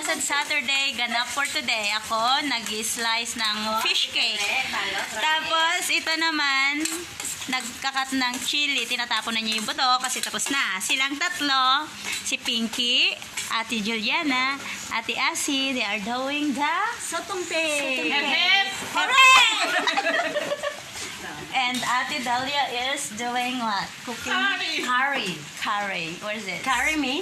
Blessed Saturday, ganap for today. Ako, nag-slice ng fish cake. Tapos, ito naman, nagkakat ng chili. Tinatapon na niya yung buto kasi tapos na. Silang tatlo, si Pinky, Ate Juliana, Ate Asi, they are doing the sotong cake. Hooray! And Ate Dahlia is doing what? Cooking? Curry. What is it? Carry me?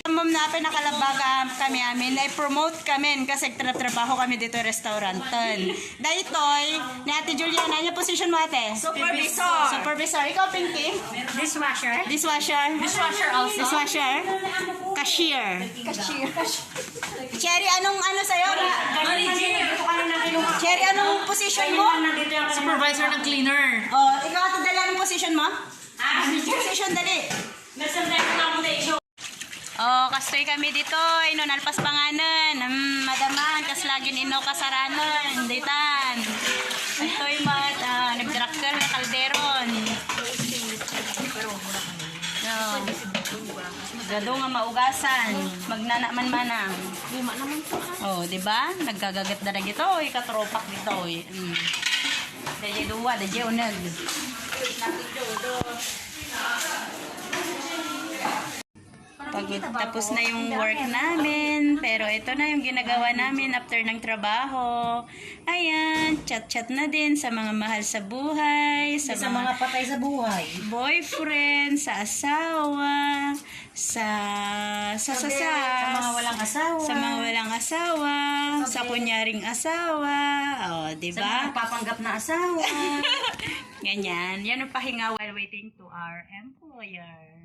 Ma'am na pinakalabaga kami amin, na-promote kami kasi trabaho kami dito restauranton. Dahitoy, ni Ate Juliana, ano position mo ate? Supervisor. Ikaw, Pinky? Dishwasher? Dishwasher? Dishwasher also. Dishwasher? Cashier. Cherry, anong ano sa'yo? Cherry, anong position mo? Supervisor ng cleaner. Oh, ikaw Ate Dahlia, anong position mo? Position, dali. Oh, kastoy kami dito. Nalpas panganan. Madaman, kas lagi nino kasaranon. Ditan. Ito'y nagdrakkel na kalderon. No. Gado nga maugasan. Magnanaman-manang. Oh, di ba? Naggagagat na dito. Oy, katropak dito. Oy. Dajay duwa, dajay unag. Pagod, tapos na yung work namin, pero ito na yung ginagawa namin after ng trabaho. Ayan, chat-chat na din sa mga mahal sa buhay, sa mga patay sa buhay. boyfriend, sa asawa, sa mga walang asawa. sa mga walang asawa, sa kunyaring asawa, oh, di Sa ba? mga papanggap na asawa. Ganyan, yan ang pahinga while waiting to our employer.